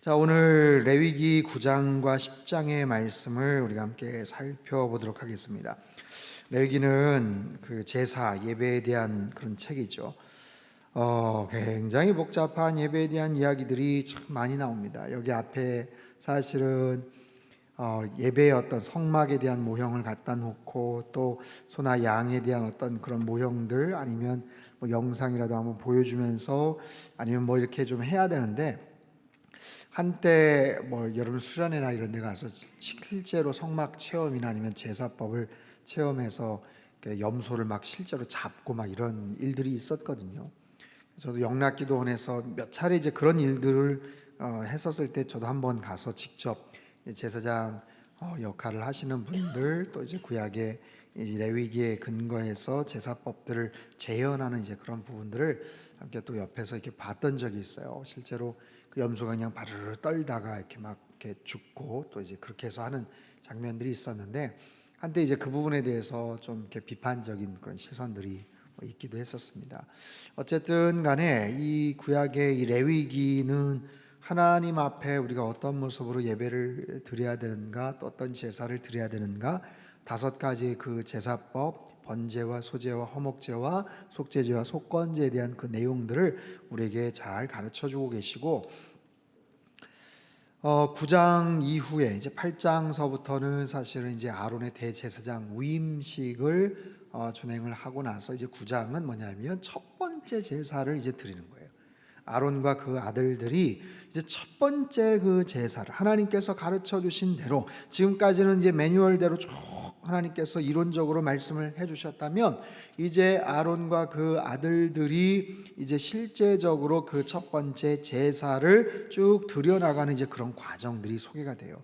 자, 오늘 레위기 9장과 10장의 말씀을 우리가 함께 살펴보도록 하겠습니다. 레위기는 그 제사, 예배에 대한 그런 책이죠. 굉장히 복잡한 예배에 대한 이야기들이 참 많이 나옵니다. 여기 앞에 사실은 예배의 어떤 성막에 대한 모형을 갖다 놓고 또 소나 양에 대한 어떤 그런 모형들 아니면 뭐 영상이라도 한번 보여주면서 아니면 뭐 이렇게 좀 해야 되는데, 한때 뭐 여러분 수련회나 이런 데 가서 실제로 성막 체험이나 아니면 제사법을 체험해서 염소를 막 실제로 잡고 막 이런 일들이 있었거든요. 저도 영락기도원에서 몇 차례 이제 그런 일들을 했었을 때 저도 한번 가서 직접 제사장 역할을 하시는 분들, 또 이제 구약의 레위기에 근거해서 제사법들을 재현하는 이제 그런 부분들을 함께 또 옆에서 이렇게 봤던 적이 있어요. 실제로 그 염소가 그냥 바르르 떨다가 이렇게 막 이렇게 죽고 또 이제 그렇게 해서 하는 장면들이 있었는데, 한때 이제 그 부분에 대해서 좀 이렇게 비판적인 그런 시선들이 있기도 했었습니다. 어쨌든 간에 이 구약의 이 레위기는 하나님 앞에 우리가 어떤 모습으로 예배를 드려야 되는가, 또 어떤 제사를 드려야 되는가, 5가지의 그 제사법, 번제와 소제와 허목제와 속제제와 속건제에 대한 그 내용들을 우리에게 잘 가르쳐주고 계시고, 9장 이후에 이제 8장서부터는 사실은 이제 아론의 대제사장 위임식을 준행을 하고 나서 이제 9장은 뭐냐면 첫 번째 제사를 이제 드리는 거예요. 아론과 그 아들들이 이제 첫 번째 그 제사를 하나님께서 가르쳐 주신 대로, 지금까지는 이제 매뉴얼대로 쭉 하나님께서 이론적으로 말씀을 해주셨다면, 이제 아론과 그 아들들이 이제 실제적으로 그 첫 번째 제사를 쭉 드려나가는 이제 그런 과정들이 소개가 돼요.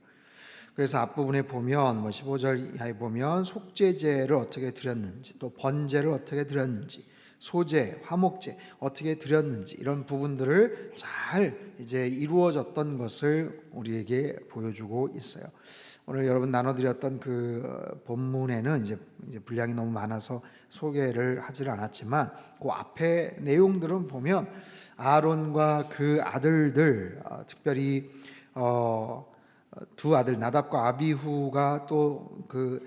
그래서 앞부분에 보면 15절 이하에 보면 속죄제를 어떻게 드렸는지, 또 번제를 어떻게 드렸는지, 소제, 화목제 어떻게 드렸는지, 이런 부분들을 잘 이제 이루어졌던 것을 우리에게 보여주고 있어요. 오늘 여러분 나눠드렸던 그 본문에는 이제 분량이 너무 많아서 소개를 하지를 않았지만, 그 앞에 내용들은 보면 아론과 그 아들들, 특별히 두 아들 나답과 아비후가 또 그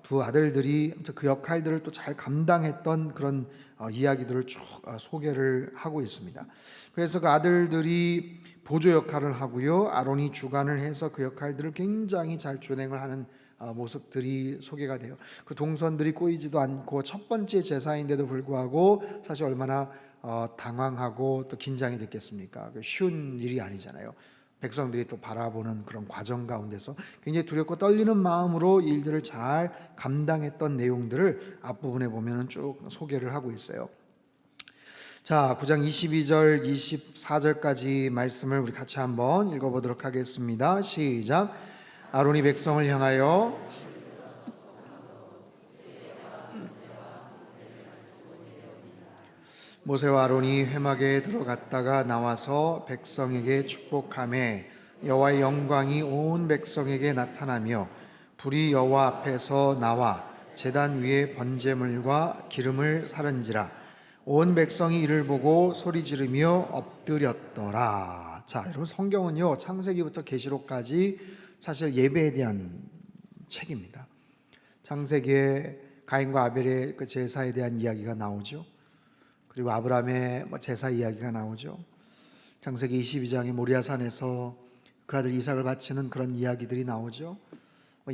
두 아들들이 그 역할들을 또 잘 감당했던 그런 이야기들을 쭉 소개를 하고 있습니다. 그래서 그 아들들이 보조 역할을 하고요, 아론이 주관을 해서 그 역할들을 굉장히 잘 준행을 하는 모습들이 소개가 돼요. 그 동선들이 꼬이지도 않고 첫 번째 제사인데도 불구하고 사실 얼마나 당황하고 또 긴장이 됐겠습니까? 쉬운 일이 아니잖아요. 백성들이 또 바라보는 그런 과정 가운데서 굉장히 두렵고 떨리는 마음으로 일들을 잘 감당했던 내용들을 앞부분에 보면 쭉 소개를 하고 있어요. 자, 9장 22절 24절까지 말씀을 우리 같이 한번 읽어보도록 하겠습니다. 시작. 아론이 백성을 향하여 모세와 아론이 회막에 들어갔다가 나와서 백성에게 축복하매 여호와의 영광이 온 백성에게 나타나며 불이 여호와 앞에서 나와 제단 위에 번제물과 기름을 사른지라. 온 백성이 이를 보고 소리 지르며 엎드렸더라. 자, 여러분 성경은요, 창세기부터 계시록까지 사실 예배에 대한 책입니다. 창세기에 가인과 아벨의 그 제사에 대한 이야기가 나오죠. 그리고 아브라함의 제사 이야기가 나오죠. 창세기 22장의 모리아산에서 그 아들 이삭을 바치는 그런 이야기들이 나오죠.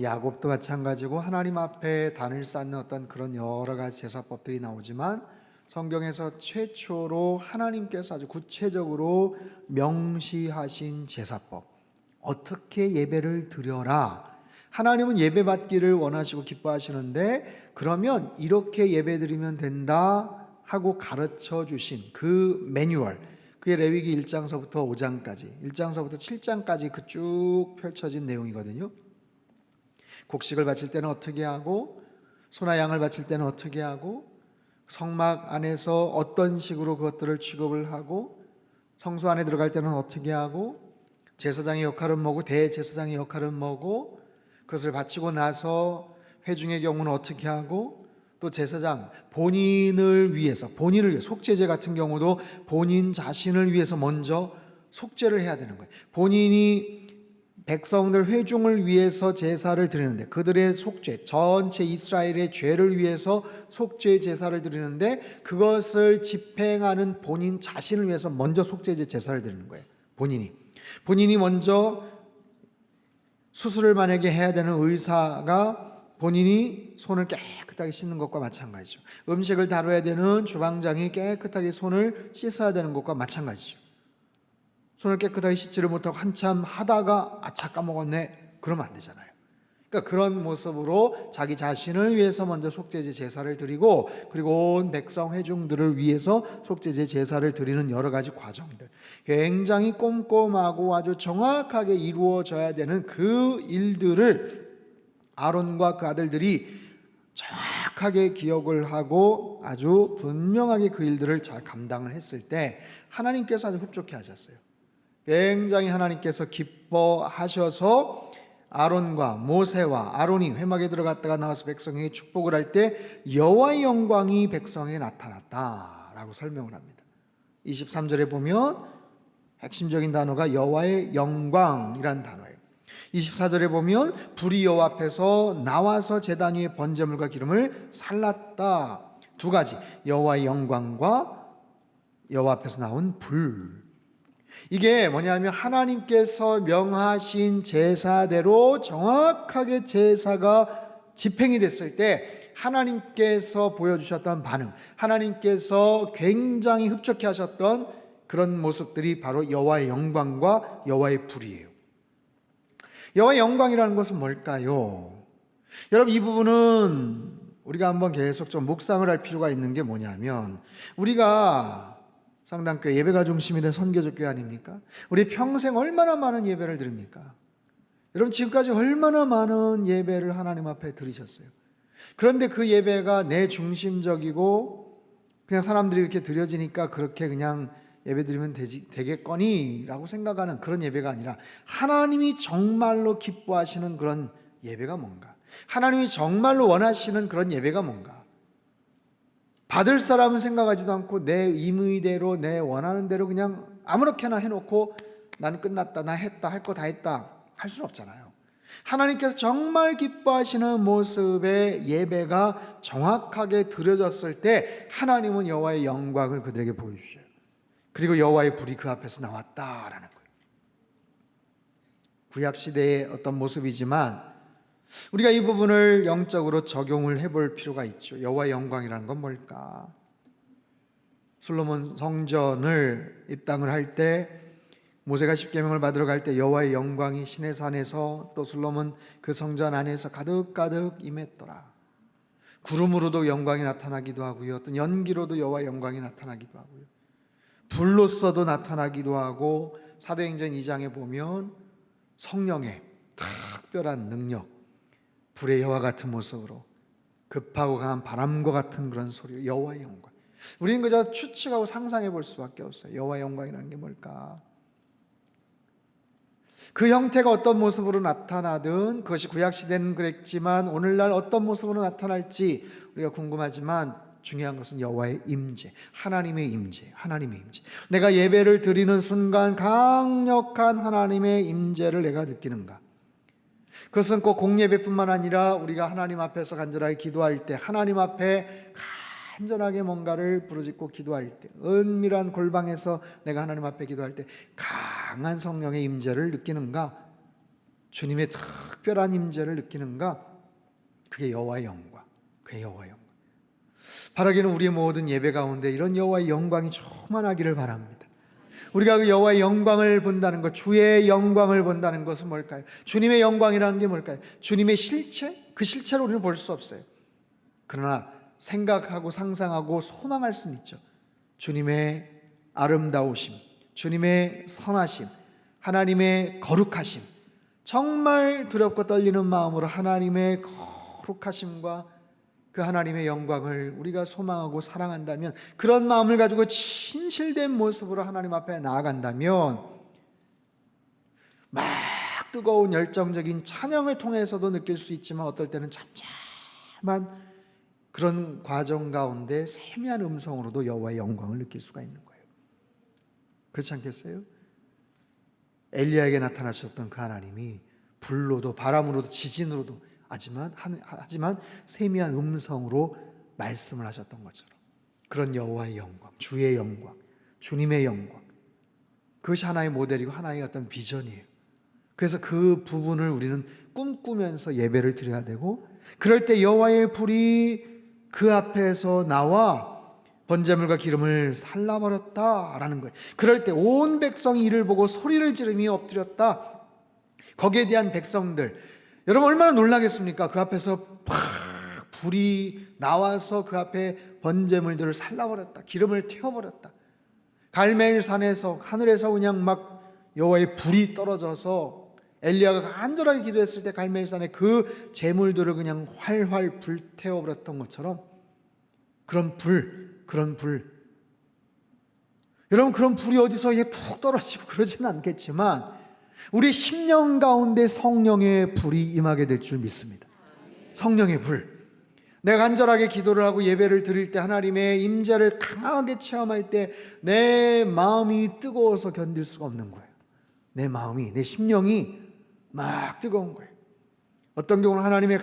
야곱도 마찬가지고 하나님 앞에 단을 쌓는 어떤 그런 여러 가지 제사법들이 나오지만, 성경에서 최초로 하나님께서 아주 구체적으로 명시하신 제사법, 어떻게 예배를 드려라. 하나님은 예배 받기를 원하시고 기뻐하시는데, 그러면 이렇게 예배 드리면 된다 하고 가르쳐 주신 그 매뉴얼, 그게 레위기 1장서부터 5장까지, 1장서부터 7장까지 그 쭉 펼쳐진 내용이거든요. 곡식을 바칠 때는 어떻게 하고, 소나 양을 바칠 때는 어떻게 하고, 성막 안에서 어떤 식으로 그것들을 취급을 하고, 성소 안에 들어갈 때는 어떻게 하고, 제사장의 역할은 뭐고 대제사장의 역할은 뭐고, 그것을 바치고 나서 회중의 경우는 어떻게 하고, 또 제사장 본인을 위해서 속죄제 같은 경우도 본인 자신을 위해서 먼저 속죄를 해야 되는 거예요. 본인이 백성들 회중을 위해서 제사를 드리는데, 그들의 속죄, 전체 이스라엘의 죄를 위해서 속죄 제사를 드리는데, 그것을 집행하는 본인 자신을 위해서 먼저 속죄 제사를 드리는 거예요. 본인이 먼저 수술을 만약에 해야 되는 의사가 본인이 손을 깨끗하게 씻는 것과 마찬가지죠. 음식을 다뤄야 되는 주방장이 깨끗하게 손을 씻어야 되는 것과 마찬가지죠. 손을 깨끗하게 씻지를 못하고 한참 하다가 아차 까먹었네, 그러면 안 되잖아요. 그러니까 그런 모습으로 자기 자신을 위해서 먼저 속죄제 제사를 드리고, 그리고 온 백성 회중들을 위해서 속죄제 제사를 드리는 여러 가지 과정들, 굉장히 꼼꼼하고 아주 정확하게 이루어져야 되는 그 일들을 아론과 그 아들들이 정확하게 기억을 하고 아주 분명하게 그 일들을 잘 감당을 했을 때 하나님께서 아주 흡족해 하셨어요. 굉장히 하나님께서 기뻐하셔서 아론과 모세와 아론이 회막에 들어갔다가 나와서 백성에게 축복을 할 때 여호와의 영광이 백성에게 나타났다라고 설명을 합니다. 23절에 보면 핵심적인 단어가 여호와의 영광이란 단어예요. 24절에 보면 불이 여호와 앞에서 나와서 제단 위에 번제물과 기름을 살랐다. 두 가지, 여호와의 영광과 여호와 앞에서 나온 불. 이게 뭐냐면 하나님께서 명하신 제사대로 정확하게 제사가 집행이 됐을 때 하나님께서 보여주셨던 반응, 하나님께서 굉장히 흡족해 하셨던 그런 모습들이 바로 여호와의 영광과 여호와의 불이에요. 여호와의 영광이라는 것은 뭘까요? 여러분, 이 부분은 우리가 한번 계속 좀 묵상을 할 필요가 있는 게 뭐냐면, 우리가 상당교회 예배가 중심이 된 선교적 교회 아닙니까? 우리 평생 얼마나 많은 예배를 드립니까? 여러분, 지금까지 얼마나 많은 예배를 하나님 앞에 드리셨어요. 그런데 그 예배가 내 중심적이고 그냥 사람들이 이렇게 드려지니까 그렇게 그냥 예배 드리면 되겠거니 라고 생각하는 그런 예배가 아니라, 하나님이 정말로 기뻐하시는 그런 예배가 뭔가, 하나님이 정말로 원하시는 그런 예배가 뭔가, 받을 사람은 생각하지도 않고 내 임의대로 내 원하는 대로 그냥 아무렇게나 해놓고 나는 끝났다, 나 했다, 할 거 다 했다 할 수는 없잖아요. 하나님께서 정말 기뻐하시는 모습의 예배가 정확하게 드려졌을 때 하나님은 여호와의 영광을 그들에게 보여주셔요. 그리고 여호와의 불이 그 앞에서 나왔다라는 거예요. 구약시대의 어떤 모습이지만 우리가 이 부분을 영적으로 적용을 해볼 필요가 있죠. 여호와의 영광이라는 건 뭘까? 솔로몬 성전을 입당을 할 때, 모세가 십계명을 받으러 갈 때 여호와의 영광이 시내산에서 또 솔로몬 그 성전 안에서 가득가득 임했더라. 구름으로도 영광이 나타나기도 하고요, 어떤 연기로도 여호와의 영광이 나타나기도 하고요, 불로서도 나타나기도 하고, 사도행전 2장에 보면 성령의 특별한 능력, 불의 여와 같은 모습으로 급하고 강한 바람과 같은 그런 소리로 여호와의 영광. 우리는 그저 추측하고 상상해 볼 수밖에 없어요. 여호와의 영광이라는 게 뭘까? 그 형태가 어떤 모습으로 나타나든, 그것이 구약시대는 그랬지만 오늘날 어떤 모습으로 나타날지 우리가 궁금하지만, 중요한 것은 여호와의 임재, 하나님의 임재, 하나님의 임재. 내가 예배를 드리는 순간 강력한 하나님의 임재를 내가 느끼는가? 그것은 꼭 공예배뿐만 아니라 우리가 하나님 앞에서 간절하게 기도할 때, 하나님 앞에 간절하게 뭔가를 부르짖고 기도할 때, 은밀한 골방에서 내가 하나님 앞에 기도할 때 강한 성령의 임재를 느끼는가? 주님의 특별한 임재를 느끼는가? 그게 여호와의 영광, 그게 여호와의 영광. 바라기는 우리 모든 예배 가운데 이런 여호와의 영광이 충만하기를 바랍니다. 우리가 그 여호와의 영광을 본다는 것, 주의 영광을 본다는 것은 뭘까요? 주님의 영광이라는 게 뭘까요? 주님의 실체? 그 실체로 우리는 볼 수 없어요. 그러나 생각하고 상상하고 소망할 수는 있죠. 주님의 아름다우심, 주님의 선하심, 하나님의 거룩하심, 정말 두렵고 떨리는 마음으로 하나님의 거룩하심과 그 하나님의 영광을 우리가 소망하고 사랑한다면, 그런 마음을 가지고 진실된 모습으로 하나님 앞에 나아간다면, 막 뜨거운 열정적인 찬양을 통해서도 느낄 수 있지만, 어떨 때는 잠잠한 그런 과정 가운데 세미한 음성으로도 여호와의 영광을 느낄 수가 있는 거예요. 그렇지 않겠어요? 엘리야에게 나타나셨던 그 하나님이 불로도 바람으로도 지진으로도 하지만 세미한 음성으로 말씀을 하셨던 것처럼 그런 여호와의 영광, 주의 영광, 주님의 영광, 그것이 하나의 모델이고 하나의 어떤 비전이에요. 그래서 그 부분을 우리는 꿈꾸면서 예배를 드려야 되고, 그럴 때 여호와의 불이 그 앞에서 나와 번제물과 기름을 살라버렸다라는 거예요. 그럴 때 온 백성이 이를 보고 소리를 지르며 엎드렸다. 거기에 대한 백성들, 여러분 얼마나 놀라겠습니까? 그 앞에서 팍 불이 나와서 그 앞에 번제물들을 살라버렸다, 기름을 태워버렸다. 갈멜산에서 하늘에서 그냥 막 여호와의 불이 떨어져서 엘리야가 간절하게 기도했을 때 갈멜산에 그 제물들을 그냥 활활 불태워버렸던 것처럼 그런 불, 여러분 그런 불이 어디서 푹 떨어지고 그러지는 않겠지만 우리 심령 가운데 성령의 불이 임하게 될 줄 믿습니다. 성령의 불, 내가 간절하게 기도를 하고 예배를 드릴 때 하나님의 임재를 강하게 체험할 때 내 마음이 뜨거워서 견딜 수가 없는 거예요. 내 마음이, 내 심령이 막 뜨거운 거예요. 어떤 경우는 하나님의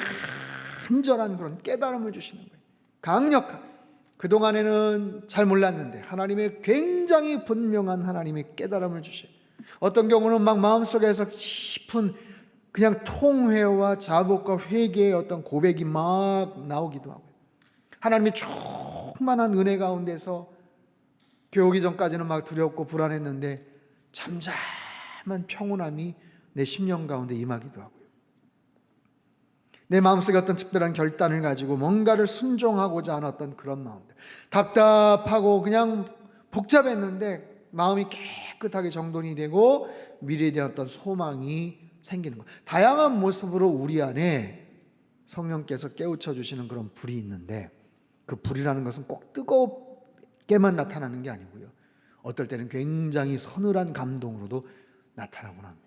간절한 그런 깨달음을 주시는 거예요. 강력한, 그동안에는 잘 몰랐는데 하나님의 굉장히 분명한 하나님의 깨달음을 주셔요. 어떤 경우는 막 마음속에서 깊은 그냥 통회와 자복과 회개의 어떤 고백이 막 나오기도 하고요. 하나님의 충만한 은혜 가운데서 교회 오기 전까지는 막 두렵고 불안했는데 잠잠한 평온함이 내 심령 가운데 임하기도 하고요. 내 마음속에 어떤 특별한 결단을 가지고 뭔가를 순종하고자 하는 어떤 그런 마음들, 답답하고 그냥 복잡했는데 마음이 깨끗하게 정돈이 되고 미래에 대한 어떤 소망이 생기는 것. 다양한 모습으로 우리 안에 성령께서 깨우쳐 주시는 그런 불이 있는데, 그 불이라는 것은 꼭 뜨겁게만 나타나는 게 아니고요, 어떨 때는 굉장히 서늘한 감동으로도 나타나곤 합니다.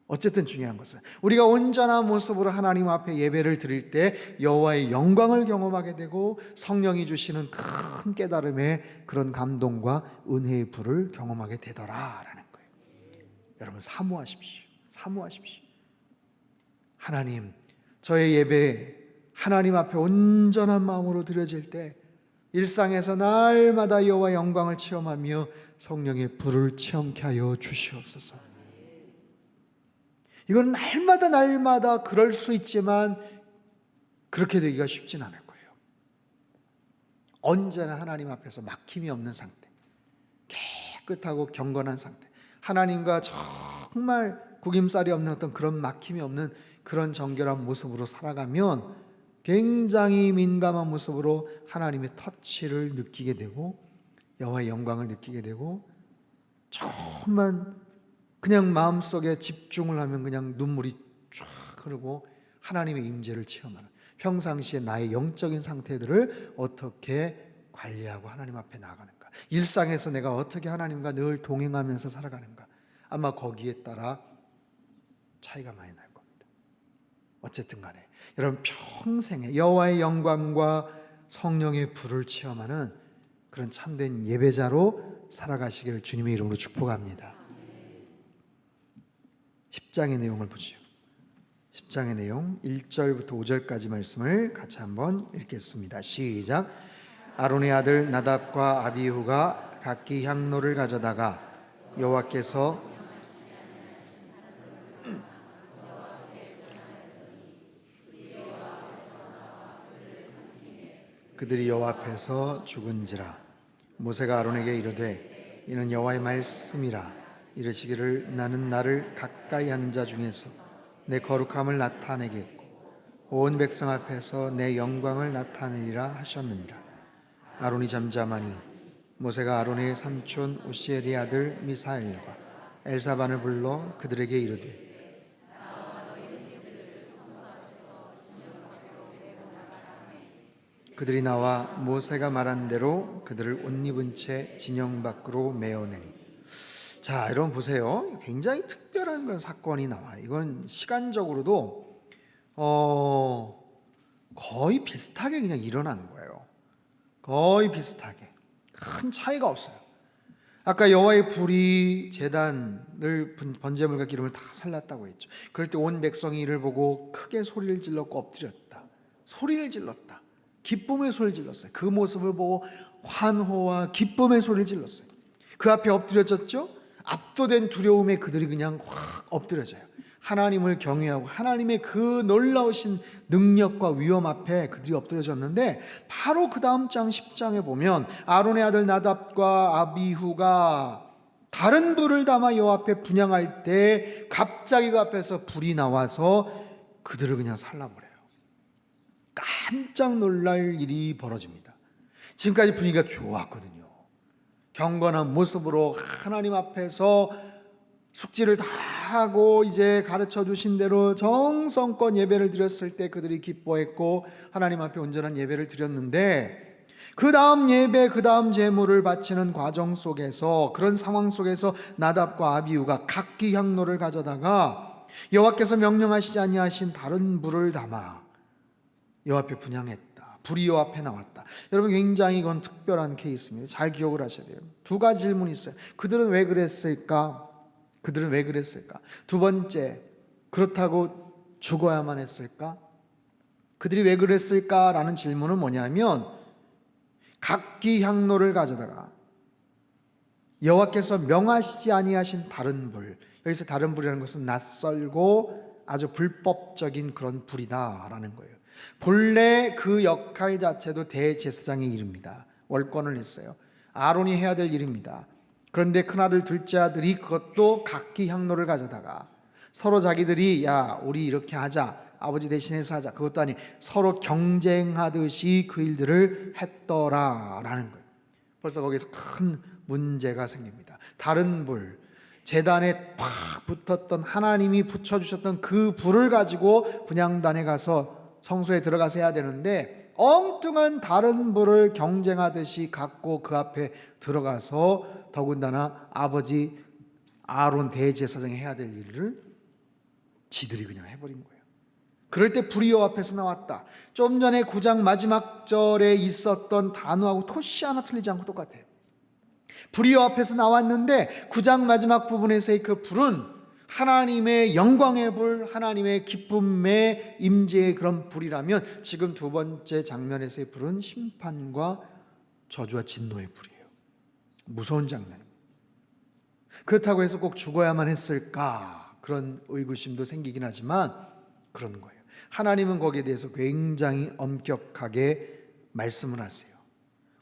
어쨌든 중요한 것은 우리가 온전한 모습으로 하나님 앞에 예배를 드릴 때 여호와의 영광을 경험하게 되고 성령이 주시는 큰 깨달음의 그런 감동과 은혜의 불을 경험하게 되더라라는 거예요. 여러분 사모하십시오. 하나님, 저의 예배 하나님 앞에 온전한 마음으로 드려질 때 일상에서 날마다 여호와의 영광을 체험하며 성령의 불을 체험케 하여 주시옵소서. 이건 날마다 그럴 수 있지만 그렇게 되기가 쉽진 않을 거예요. 언제나 하나님 앞에서 막힘이 없는 상태, 깨끗하고 경건한 상태, 하나님과 정말 구김살이 없는 어떤 그런 막힘이 없는 그런 정결한 모습으로 살아가면 굉장히 민감한 모습으로 하나님의 터치를 느끼게 되고 여호와의 영광을 느끼게 되고, 정말 그냥 마음속에 집중을 하면 그냥 눈물이 쫙 흐르고 하나님의 임재를 체험하는, 평상시에 나의 영적인 상태들을 어떻게 관리하고 하나님 앞에 나가는가, 일상에서 내가 어떻게 하나님과 늘 동행하면서 살아가는가, 아마 거기에 따라 차이가 많이 날 겁니다. 어쨌든 간에 여러분 평생에 여호와의 영광과 성령의 불을 체험하는 그런 참된 예배자로 살아가시기를 주님의 이름으로 축복합니다. 10장의 내용을 보죠. 10장의 내용 1절부터 5절까지 말씀을 같이 한번 읽겠습니다. 시작. 아론의 아들 나답과 아비후가 각기 향로를 가져다가 여호와께서 그들이 여호와 앞에서 죽은지라. 모세가 아론에게 이르되 이는 여호와의 말씀이라. 이르시기를 나는 나를 가까이 하는 자 중에서 내 거룩함을 나타내겠고 온 백성 앞에서 내 영광을 나타내리라 하셨느니라. 아론이 잠잠하니 모세가 아론의 삼촌 우시엘의 아들 미사엘과 엘사반을 불러 그들에게 이르되 그들이 나와 모세가 말한 대로 그들을 옷 입은 채 진영 밖으로 메어내니. 자, 여러분 보세요. 굉장히 특별한 그런 사건이 나와요. 이건 시간적으로도 거의 비슷하게 그냥 일어난 거예요. 거의 비슷하게. 큰 차이가 없어요. 아까 여호와의 불이 제단을 번제물과 기름을 다 살랐다고 했죠. 그럴 때 온 백성이 이를 보고 크게 소리를 질렀고 엎드렸다. 소리를 질렀다. 기쁨의 소리를 질렀어요. 그 모습을 보고 환호와 기쁨의 소리를 질렀어요. 그 앞에 엎드려졌죠. 압도된 두려움에 그들이 그냥 확 엎드려져요. 하나님을 경외하고 하나님의 그 놀라우신 능력과 위엄 앞에 그들이 엎드려졌는데, 바로 그 다음 장 10장에 보면 아론의 아들 나답과 아비후가 다른 불을 담아 여호와 앞에 분향할 때 갑자기 그 앞에서 불이 나와서 그들을 그냥 살라버려요. 깜짝 놀랄 일이 벌어집니다. 지금까지 분위기가 좋았거든요. 경건한 모습으로 하나님 앞에서 숙지를 다 하고 이제 가르쳐 주신 대로 정성껏 예배를 드렸을 때 그들이 기뻐했고 하나님 앞에 온전한 예배를 드렸는데, 그 다음 예배, 그 다음 제물을 바치는 과정 속에서, 그런 상황 속에서 나답과 아비후가 각기 향로를 가져다가 여호와께서 명령하시지 아니하신 다른 불을 담아 여호와 앞에 분향했다. 불이 여호와 앞에 나왔다. 여러분, 굉장히 이건 특별한 케이스입니다. 잘 기억을 하셔야 돼요. 두 가지 질문이 있어요. 그들은 왜 그랬을까? 그들은 왜 그랬을까? 두 번째, 그렇다고 죽어야만 했을까? 그들이 왜 그랬을까라는 질문은 뭐냐면, 각기 향로를 가져다가 여호와께서 명하시지 아니하신 다른 불, 여기서 다른 불이라는 것은 낯설고 아주 불법적인 그런 불이다라는 거예요. 본래 그 역할 자체도 대제사장의 일입니다. 월권을 했어요. 아론이 해야 될 일입니다. 그런데 큰아들 둘째 아들이 그것도 각기 향로를 가져다가 서로 자기들이 야 우리 이렇게 하자, 아버지 대신해서 하자, 그것도 아니 서로 경쟁하듯이 그 일들을 했더라라는 거예요. 벌써 거기서 큰 문제가 생깁니다. 다른 불, 제단에 팍 붙었던 하나님이 붙여주셨던 그 불을 가지고 분향단에 가서 성소에 들어가서 해야 되는데, 엉뚱한 다른 불을 경쟁하듯이 갖고 그 앞에 들어가서 더군다나 아버지 아론 대제사장이 해야 될 일을 지들이 그냥 해버린 거예요. 그럴 때 불이 여호와 앞에서 나왔다. 좀 전에 9장 마지막 절에 있었던 단어하고 토시 하나 틀리지 않고 똑같아요. 불이 여호와 앞에서 나왔는데 9장 마지막 부분에서의 그 불은 하나님의 영광의 불, 하나님의 기쁨의 임재의 그런 불이라면, 지금 두 번째 장면에서의 불은 심판과 저주와 진노의 불이에요. 무서운 장면입니다. 그렇다고 해서 꼭 죽어야만 했을까? 그런 의구심도 생기긴 하지만 그런 거예요. 하나님은 거기에 대해서 굉장히 엄격하게 말씀을 하세요.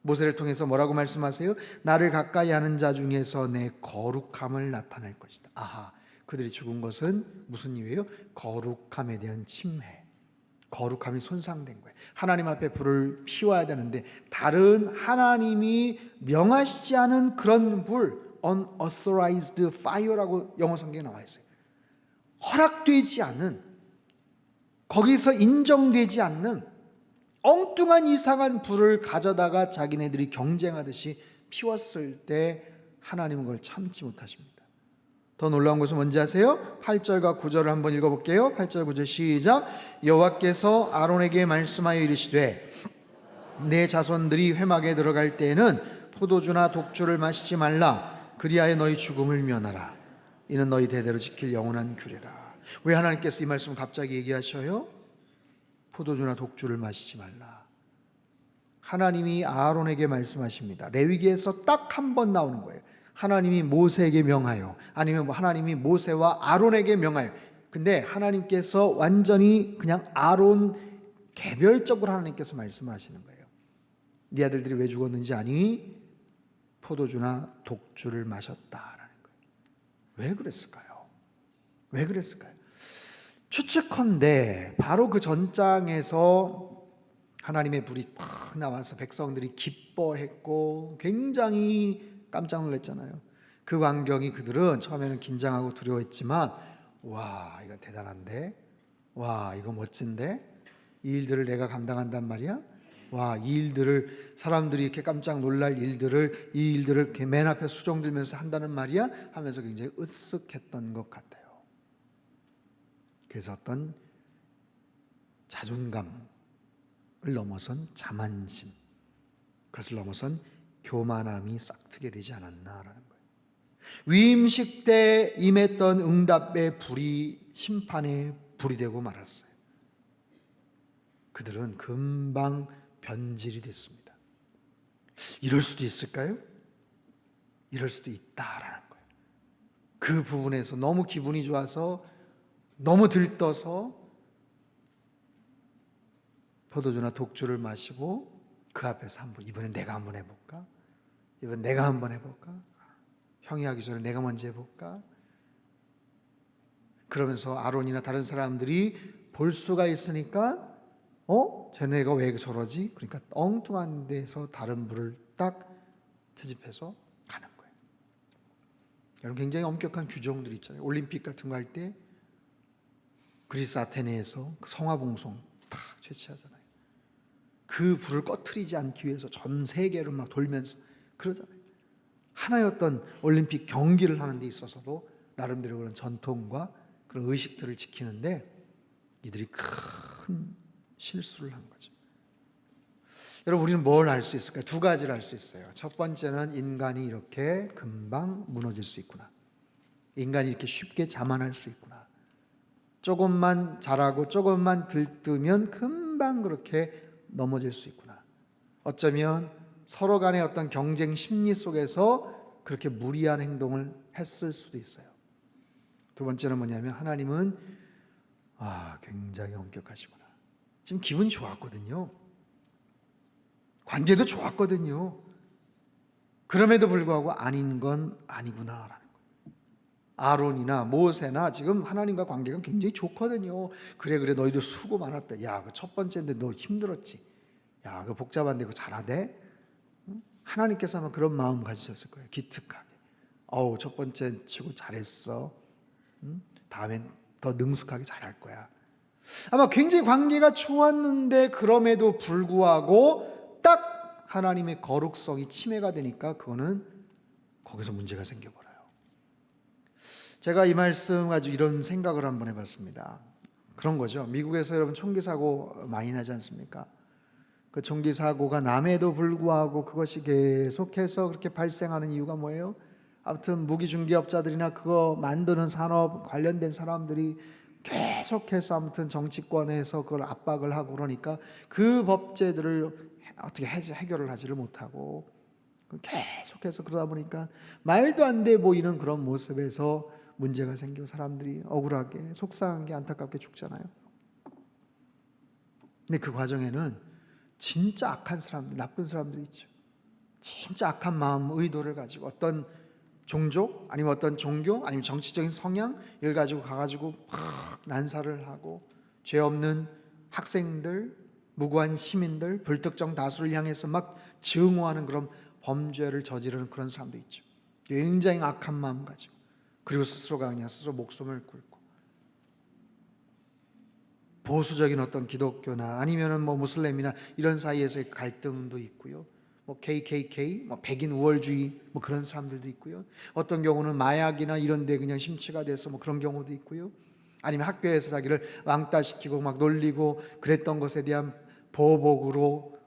모세를 통해서 뭐라고 말씀하세요? 나를 가까이 하는 자 중에서 내 거룩함을 나타낼 것이다. 아하, 그들이 죽은 것은 무슨 이유예요? 거룩함에 대한 침해, 거룩함이 손상된 거예요. 하나님 앞에 불을 피워야 되는데 다른 하나님이 명하시지 않은 그런 불, unauthorized fire라고 영어 성경에 나와 있어요. 허락되지 않은, 거기서 인정되지 않는 엉뚱한 이상한 불을 가져다가 자기네들이 경쟁하듯이 피웠을 때 하나님은 그걸 참지 못하십니다. 더 놀라운 것은 뭔지 아세요? 8절과 9절을 한번 읽어볼게요. 8절 9절 시작. 여호와께서 아론에게 말씀하여 이르시되 내 자손들이 회막에 들어갈 때에는 포도주나 독주를 마시지 말라. 그리하여 너희 죽음을 면하라. 이는 너희 대대로 지킬 영원한 규례라. 왜 하나님께서 이 말씀을 갑자기 얘기하셔요? 포도주나 독주를 마시지 말라. 하나님이 아론에게 말씀하십니다. 레위기에서 딱 한 번 나오는 거예요. 하나님이 모세에게 명하여, 아니면 하나님이 모세와 아론에게 명하여. 근데 하나님께서 완전히 그냥 아론 개별적으로 하나님께서 말씀하시는 거예요. 네 아들들이 왜 죽었는지 아니? 포도주나 독주를 마셨다라는 거예요. 왜 그랬을까요? 왜 그랬을까요? 추측컨대 바로 그 전장에서 하나님의 불이 팍 나와서 백성들이 기뻐했고 굉장히 깜짝 놀랐잖아요. 그 광경이 그들은 처음에는 긴장하고 두려워했지만, 와 이거 대단한데, 와 이거 멋진데, 이 일들을 내가 감당한단 말이야? 와 이 일들을, 사람들이 이렇게 깜짝 놀랄 일들을, 이 일들을 이렇게 맨 앞에 수종 들면서 한다는 말이야? 하면서 굉장히 으쓱했던 것 같아요. 그래서 어떤 자존감을 넘어선 자만심, 그것을 넘어선 교만함이 싹트게 되지 않았나라는 거예요. 위임식 때 임했던 응답의 불이 심판의 불이 되고 말았어요. 그들은 금방 변질이 됐습니다. 이럴 수도 있을까요? 이럴 수도 있다라는 거예요. 그 부분에서 너무 기분이 좋아서, 너무 들떠서 포도주나 독주를 마시고 그 앞에서 한번, 이번엔 내가 한번 해볼까? 이번 내가 한번 해볼까? 형이 하기 전에 내가 먼저 해볼까? 그러면서 아론이나 다른 사람들이 볼 수가 있으니까 쟤네가 왜 저러지? 그러니까 엉뚱한 데서 다른 물을 딱 채집해서 가는 거예요. 여러분, 굉장히 엄격한 규정들이 있잖아요. 올림픽 같은 거 할 때 그리스 아테네에서 성화봉송 탁 채취하잖아요. 그 불을 꺼트리지 않기 위해서 전 세계를 막 돌면서 그러잖아요. 하나의 어떤 올림픽 경기를 하는 데 있어서도 나름대로 그런 전통과 그런 의식들을 지키는데 이들이 큰 실수를 한 거죠. 여러분, 우리는 뭘 알 수 있을까요? 두 가지를 알 수 있어요. 첫 번째는 인간이 이렇게 금방 무너질 수 있구나. 인간이 이렇게 쉽게 자만할 수 있구나. 조금만 잘하고 조금만 들뜨면 금방 그렇게 넘어질 수 있구나. 어쩌면 서로 간의 어떤 경쟁 심리 속에서 그렇게 무리한 행동을 했을 수도 있어요. 두 번째는 뭐냐면 하나님은 굉장히 엄격하시구나. 지금 기분이 좋았거든요. 관계도 좋았거든요. 그럼에도 불구하고 아닌 건 아니구나라는 거예요. 아론이나 모세나 지금 하나님과 관계가 굉장히 좋거든요. 그래 너희도 수고 많았다. 야, 그 첫 번째인데 너 힘들었지. 야, 그 복잡한데 그거 잘하대. 하나님께서 아마 그런 마음 가지셨을 거예요. 기특하게. 첫 번째 치고 잘했어. 다음엔 더 능숙하게 잘할 거야. 아마 굉장히 관계가 좋았는데 그럼에도 불구하고 딱 하나님의 거룩성이 침해가 되니까 그거는 거기서 문제가 생겨버려요. 제가 이 말씀 가지고 이런 생각을 한번 해봤습니다. 그런 거죠. 미국에서 여러분 총기 사고 많이 나지 않습니까? 그 총기 사고가 남에도 불구하고 그것이 계속해서 그렇게 발생하는 이유가 뭐예요? 아무튼 무기중개업자들이나 그거 만드는 산업 관련된 사람들이 계속해서 아무튼 정치권에서 그걸 압박을 하고 그러니까 그 법제들을 어떻게 해결을 하지를 못하고 계속해서 그러다 보니까 말도 안 돼 보이는 그런 모습에서 문제가 생기고 사람들이 억울하게 속상하게 안타깝게 죽잖아요. 근데 그 과정에는 진짜 악한 사람들, 나쁜 사람들이 있죠. 진짜 악한 마음, 의도를 가지고 어떤 종족 아니면 어떤 종교 아니면 정치적인 성향 이걸 가지고 가가지고 막 난사를 하고 죄 없는 학생들, 무고한 시민들, 불특정 다수를 향해서 막 증오하는 그런 범죄를 저지르는 그런 사람도 있죠. 굉장히 악한 마음 가지고 그리고 스스로가 그냥 스스로 목숨을 굴고 보수적인 어떤 기독교나 아니면은 뭐 무슬림이나 이런 사이에서의 갈등도 있고요. 뭐 KKK, 뭐 백인 우월주의 뭐 그런 사람들도 있고요. 어떤 경우는 마약이나 이런 데 그냥 심취가 돼서 뭐 그런 경우도 있고요. 아니면 학교에서 자기를 왕따시키고 막 놀리고 그랬던 것에 대한 보복으로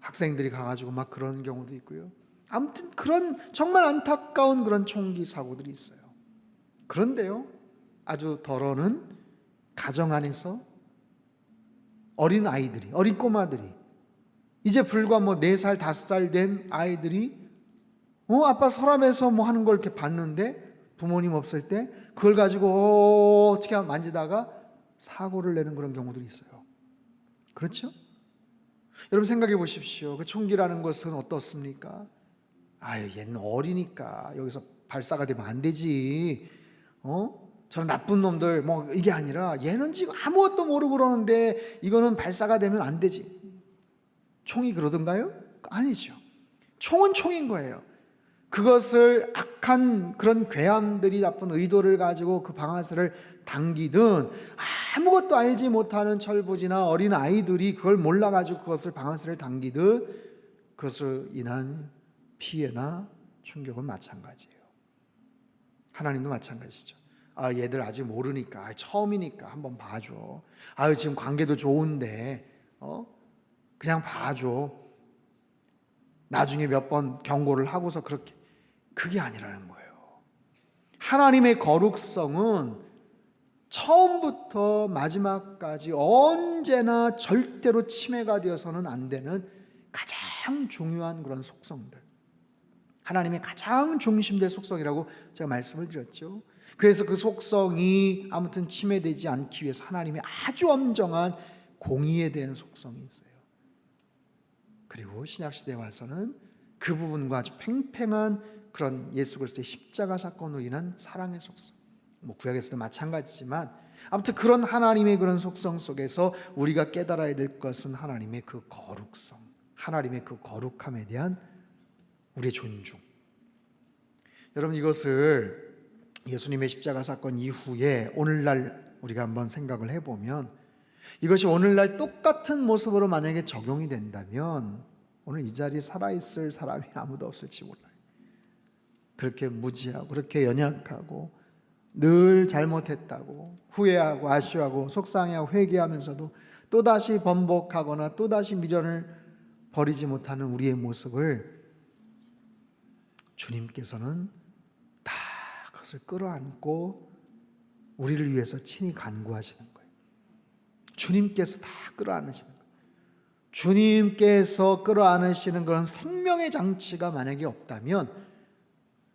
학생들이 가가지고 막 그런 경우도 있고요. 아무튼 그런 정말 안타까운 그런 총기 사고들이 있어요. 그런데요, 아주 덜어는 가정 안에서 어린 아이들이, 어린 꼬마들이 이제 불과 뭐 4살, 5살 된 아이들이 아빠 서랍에서 뭐 하는 걸 이렇게 봤는데 부모님 없을 때 그걸 가지고 어떻게 만지다가 사고를 내는 그런 경우들이 있어요. 그렇죠? 여러분 생각해 보십시오. 그 총기라는 것은 어떻습니까? 얘는 어리니까 여기서 발사가 되면 안 되지. 저는 나쁜 놈들 뭐 이게 아니라 얘는 지금 아무것도 모르고 그러는데 이거는 발사가 되면 안 되지. 총이 그러던가요? 아니죠. 총은 총인 거예요. 그것을 악한 그런 괴함들이 나쁜 의도를 가지고 그 방아쇠를 당기든 아무것도 알지 못하는 철부지나 어린 아이들이 그걸 몰라가지고 그것을 방아쇠를 당기든 그것으로 인한 피해나 충격은 마찬가지예요. 하나님도 마찬가지죠. 얘들 아직 모르니까 처음이니까 한번 봐줘. 지금 관계도 좋은데 그냥 봐줘. 나중에 몇 번 경고를 하고서 그렇게 그게 아니라는 거예요. 하나님의 거룩성은 처음부터 마지막까지 언제나 절대로 침해가 되어서는 안 되는 가장 중요한 그런 속성들, 하나님의 가장 중심될 속성이라고 제가 말씀을 드렸죠. 그래서 그 속성이 아무튼 침해되지 않기 위해서 하나님의 아주 엄정한 공의에 대한 속성이 있어요. 그리고 신약시대에 와서는 그 부분과 아주 팽팽한 그런 예수 그리스도의 십자가 사건으로 인한 사랑의 속성, 구약에서도 마찬가지지만 아무튼 그런 하나님의 그런 속성 속에서 우리가 깨달아야 될 것은 하나님의 그 거룩성, 하나님의 그 거룩함에 대한 우리의 존중. 여러분, 이것을 예수님의 십자가 사건 이후에 오늘날 우리가 한번 생각을 해보면, 이것이 오늘날 똑같은 모습으로 만약에 적용이 된다면 오늘 이 자리에 살아있을 사람이 아무도 없을지 몰라요. 그렇게 무지하고 그렇게 연약하고 늘 잘못했다고 후회하고 아쉬워하고 속상해하고 회개하면서도 또다시 번복하거나 또다시 미련을 버리지 못하는 우리의 모습을 주님께서는 다 그것을 끌어안고 우리를 위해서 친히 간구하시는 거예요. 주님께서 다 끌어안으시는 거예요. 주님께서 끌어안으시는 그런 생명의 장치가 만약에 없다면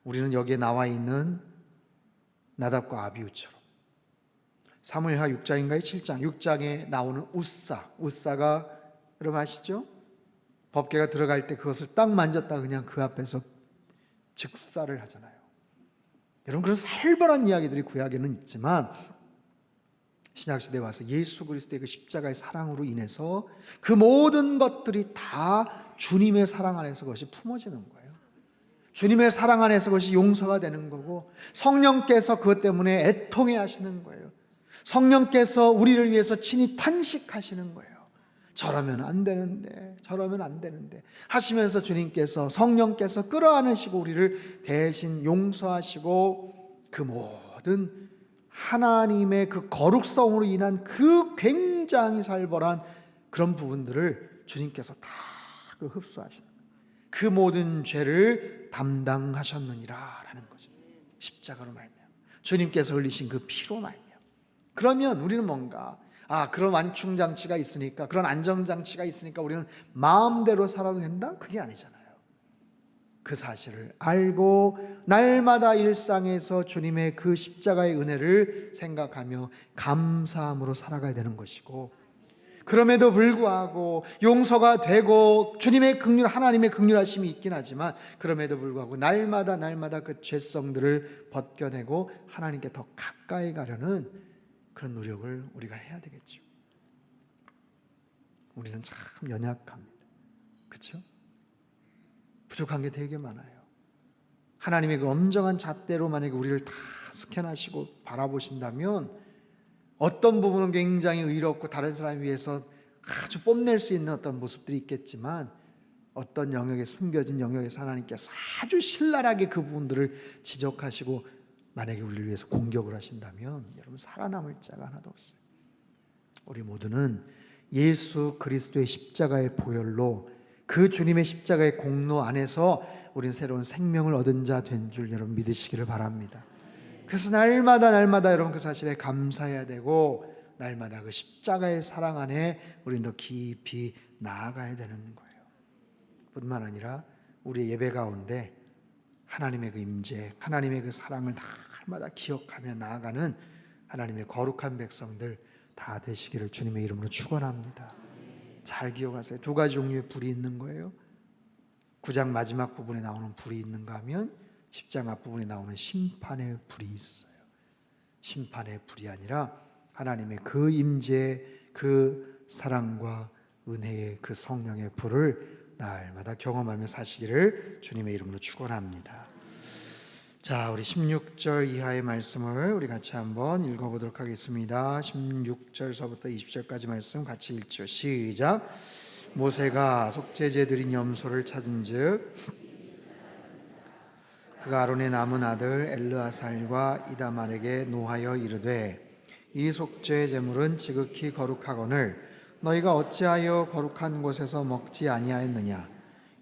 우리는 여기에 나와 있는 나답과 아비후처럼 사무엘하 6장인가요? 7장 6장에 나오는 웃사가 여러분 아시죠? 법궤가 들어갈 때 그것을 딱 만졌다 그냥 그 앞에서 즉사를 하잖아요. 여러분, 그런 살벌한 이야기들이 구약에는 있지만 신약시대에 와서 예수 그리스도의 그 십자가의 사랑으로 인해서 그 모든 것들이 다 주님의 사랑 안에서 그것이 품어지는 거예요. 주님의 사랑 안에서 그것이 용서가 되는 거고, 성령께서 그것 때문에 애통해 하시는 거예요. 성령께서 우리를 위해서 친히 탄식하시는 거예요. 저러면 안 되는데, 저러면 안 되는데 하시면서 주님께서, 성령께서 끌어안으시고 우리를 대신 용서하시고 그 모든 하나님의 그 거룩성으로 인한 그 굉장히 살벌한 그런 부분들을 주님께서 다 그 흡수하시는 거예요. 그 모든 죄를 담당하셨느니라 라는 거죠. 십자가로 말미암아 주님께서 흘리신 그 피로 말미암아. 그러면 우리는 뭔가 그런 완충장치가 있으니까, 그런 안정장치가 있으니까 우리는 마음대로 살아도 된다? 그게 아니잖아요. 그 사실을 알고 날마다 일상에서 주님의 그 십자가의 은혜를 생각하며 감사함으로 살아가야 되는 것이고, 그럼에도 불구하고 용서가 되고 주님의 긍휼, 하나님의 긍휼하심이 있긴 하지만 그럼에도 불구하고 날마다 그 죄성들을 벗겨내고 하나님께 더 가까이 가려는 그런 노력을 우리가 해야 되겠죠. 우리는 참 연약합니다. 그렇죠? 부족한 게 되게 많아요. 하나님의 그 엄정한 잣대로 만약에 우리를 다 스캔하시고 바라보신다면 어떤 부분은 굉장히 의롭고 다른 사람에 비해서 아주 뽐낼 수 있는 어떤 모습들이 있겠지만, 어떤 영역에 숨겨진 영역에서 하나님께서 아주 신랄하게 그 부분들을 지적하시고 만약에 우리를 위해서 공격을 하신다면 여러분, 살아남을 자가 하나도 없어요. 우리 모두는 예수 그리스도의 십자가의 보혈로, 그 주님의 십자가의 공로 안에서 우리는 새로운 생명을 얻은 자 된 줄 여러분 믿으시기를 바랍니다. 그래서 날마다 여러분 그 사실에 감사해야 되고, 날마다 그 십자가의 사랑 안에 우리는 더 깊이 나아가야 되는 거예요. 뿐만 아니라 우리의 예배 가운데 하나님의 그 임재, 하나님의 그 사랑을 날마다 기억하며 나아가는 하나님의 거룩한 백성들 다 되시기를 주님의 이름으로 축원합니다. 잘 기억하세요. 두 가지 종류의 불이 있는 거예요. 9장 마지막 부분에 나오는 불이 있는가 하면 10장 앞부분에 나오는 심판의 불이 있어요. 심판의 불이 아니라 하나님의 그 임재, 그 사랑과 은혜의 그 성령의 불을 날마다 경험하며 사시기를 주님의 이름으로 축원합니다. 자, 우리 16절 이하의 말씀을 우리 같이 한번 읽어보도록 하겠습니다. 16절서부터 20절까지 말씀 같이 읽죠. 시작. 모세가 속죄제 드린 염소를 찾은즉 그가 아론의 남은 아들 엘르아살과 이다말에게 노하여 이르되, 이 속죄 제물은 지극히 거룩하거늘 너희가 어찌하여 거룩한 곳에서 먹지 아니하였느냐?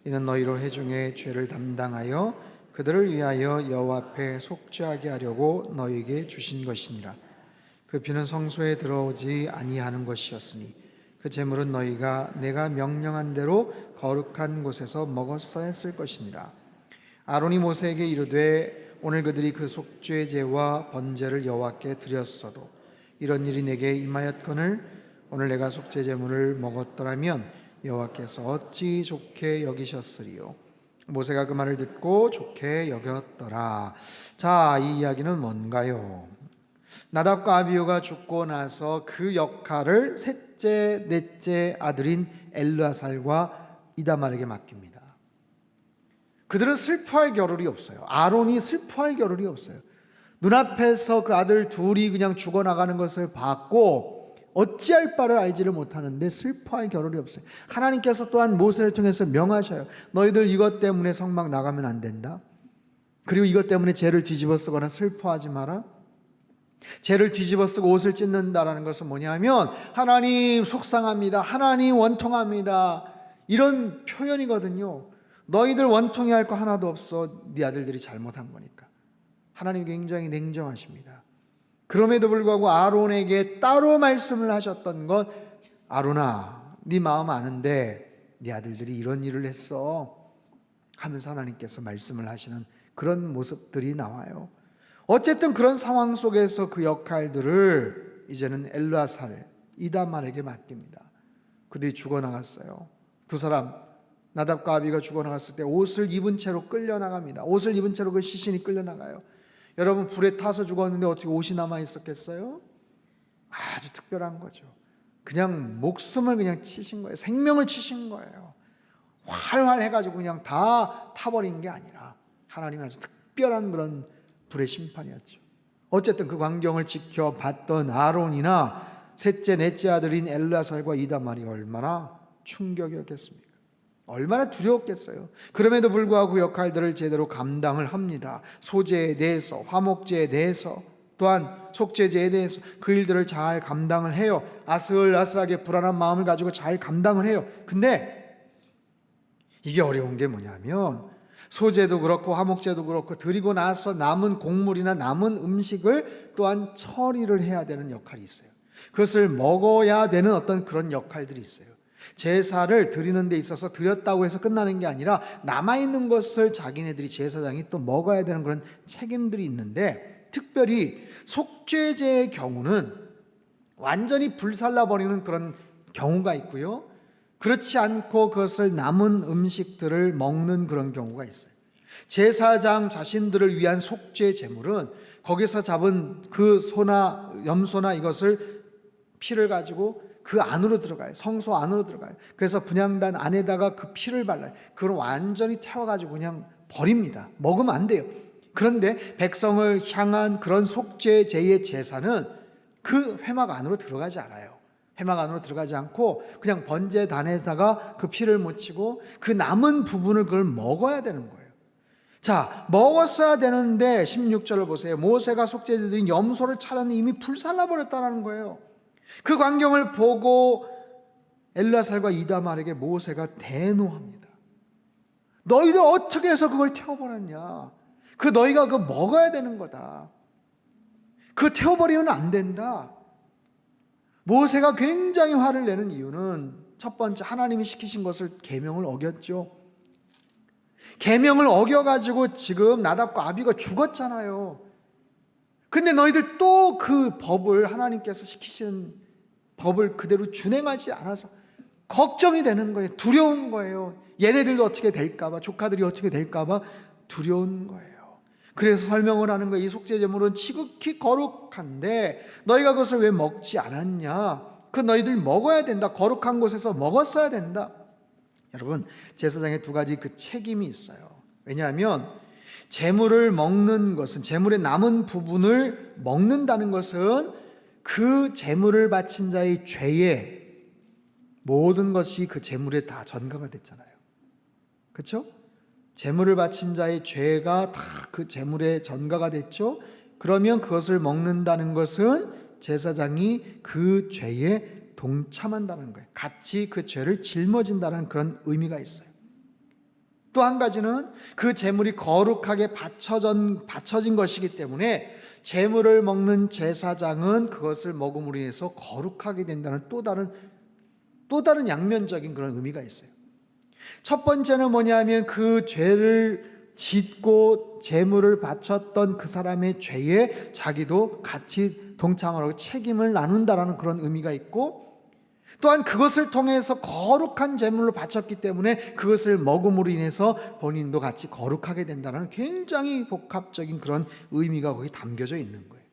이는 너희로 회중의 죄를 담당하여 그들을 위하여 여호와 앞에 속죄하게 하려고 너희에게 주신 것이니라. 그 피는 성소에 들어오지 아니하는 것이었으니 그 제물은 너희가 내가 명령한 대로 거룩한 곳에서 먹었어야 했을 것이니라. 아론이 모세에게 이르되 오늘 그들이 그 속죄제와 번제를 여호와께 드렸어도 이런 일이 내게 임하였거늘 오늘 내가 속죄제물을 먹었더라면 여호와께서 어찌 좋게 여기셨으리요. 모세가 그 말을 듣고 좋게 여겼더라. 자, 이 이야기는 뭔가요? 나답과 아비후가 죽고 나서 그 역할을 셋째, 넷째 아들인 엘르아살과 이다말에게 맡깁니다. 그들은 슬퍼할 겨를이 없어요. 아론이 슬퍼할 겨를이 없어요. 눈앞에서 그 아들 둘이 그냥 죽어나가는 것을 봤고 어찌할 바를 알지를 못하는데 슬퍼할 겨를이 없어요. 하나님께서 또한 모세를 통해서 명하셔요. 너희들 이것 때문에 성막 나가면 안 된다. 그리고 이것 때문에 죄를 뒤집어 쓰거나 슬퍼하지 마라. 죄를 뒤집어 쓰고 옷을 찢는다라는 것은 뭐냐면 하나님 속상합니다. 하나님 원통합니다. 이런 표현이거든요. 너희들 원통해 할 거 하나도 없어. 네 아들들이 잘못한 거니까. 하나님 굉장히 냉정하십니다. 그럼에도 불구하고 아론에게 따로 말씀을 하셨던 것, 아론아, 네 마음 아는데 네 아들들이 이런 일을 했어 하면서 하나님께서 말씀을 하시는 그런 모습들이 나와요. 어쨌든 그런 상황 속에서 그 역할들을 이제는 엘르아살, 이다말에게 맡깁니다. 그들이 죽어나갔어요. 두 사람, 나답과 아비가 죽어나갔을 때 옷을 입은 채로 끌려나갑니다. 옷을 입은 채로 그 시신이 끌려나가요. 여러분, 불에 타서 죽었는데 어떻게 옷이 남아 있었겠어요? 아주 특별한 거죠. 그냥 목숨을 그냥 치신 거예요. 생명을 치신 거예요. 활활 해가지고 그냥 다 타버린 게 아니라 하나님이 아주 특별한 그런 불의 심판이었죠. 어쨌든 그 광경을 지켜봤던 아론이나 셋째, 넷째 아들인 엘르아살과 이다말이 얼마나 충격이었겠습니까? 얼마나 두려웠겠어요. 그럼에도 불구하고 그 역할들을 제대로 감당을 합니다. 소제에 대해서, 화목제에 대해서, 또한 속죄제에 대해서 그 일들을 잘 감당을 해요. 아슬아슬하게 불안한 마음을 가지고 잘 감당을 해요. 근데 이게 어려운 게 뭐냐면 소제도 그렇고 화목제도 그렇고 드리고 나서 남은 곡물이나 남은 음식을 또한 처리를 해야 되는 역할이 있어요. 그것을 먹어야 되는 어떤 그런 역할들이 있어요. 제사를 드리는 데 있어서 드렸다고 해서 끝나는 게 아니라 남아있는 것을 자기네들이 제사장이 또 먹어야 되는 그런 책임들이 있는데, 특별히 속죄제의 경우는 완전히 불살라버리는 그런 경우가 있고요, 그렇지 않고 그것을 남은 음식들을 먹는 그런 경우가 있어요. 제사장 자신들을 위한 속죄 제물은 거기서 잡은 그 소나 염소나 이것을 피를 가지고 그 안으로 들어가요. 성소 안으로 들어가요. 그래서 분향단 안에다가 그 피를 발라요. 그걸 완전히 태워가지고 그냥 버립니다. 먹으면 안 돼요. 그런데 백성을 향한 그런 속죄제의 제사는 그 회막 안으로 들어가지 않아요. 회막 안으로 들어가지 않고 그냥 번제단에다가 그 피를 묻히고 그 남은 부분을 그걸 먹어야 되는 거예요. 자, 먹었어야 되는데 16절을 보세요. 모세가 속죄제드린 염소를 찾았는데 이미 불살라버렸다는 거예요. 그 광경을 보고 엘르아살과 이다말에게 모세가 대노합니다. 너희들 어떻게 해서 그걸 태워버렸냐? 그 너희가 그거 먹어야 되는 거다. 그거 태워버리면 안 된다. 모세가 굉장히 화를 내는 이유는 첫 번째, 하나님이 시키신 것을 계명을 어겼죠. 계명을 어겨가지고 지금 나답과 아비가 죽었잖아요. 근데 너희들 또 그 법을, 하나님께서 시키신 법을 그대로 준행하지 않아서 걱정이 되는 거예요. 두려운 거예요. 얘네들도 어떻게 될까봐, 조카들이 어떻게 될까봐 두려운 거예요. 그래서 설명을 하는 거예요. 이 속죄제물은 지극히 거룩한데 너희가 그것을 왜 먹지 않았냐? 그 너희들 먹어야 된다. 거룩한 곳에서 먹었어야 된다. 여러분, 제사장의 두 가지 그 책임이 있어요. 왜냐하면 제물을 먹는 것은, 제물의 남은 부분을 먹는다는 것은 그 제물을 바친 자의 죄에 모든 것이 그 제물에 다 전가가 됐잖아요. 그렇죠? 제물을 바친 자의 죄가 다 그 제물에 전가가 됐죠. 그러면 그것을 먹는다는 것은 제사장이 그 죄에 동참한다는 거예요. 같이 그 죄를 짊어진다는 그런 의미가 있어요. 또 한 가지는 그 제물이 거룩하게 바쳐진 것이기 때문에 제물을 먹는 제사장은 그것을 먹음으로 인해서 거룩하게 된다는 또 다른 양면적인 그런 의미가 있어요. 첫 번째는 뭐냐면 그 죄를 짓고 제물을 바쳤던 그 사람의 죄에 자기도 같이 동참하고 책임을 나눈다라는 그런 의미가 있고, 또한 그것을 통해서 거룩한 제물로 바쳤기 때문에 그것을 먹음으로 인해서 본인도 같이 거룩하게 된다는 굉장히 복합적인 그런 의미가 거기 담겨져 있는 거예요.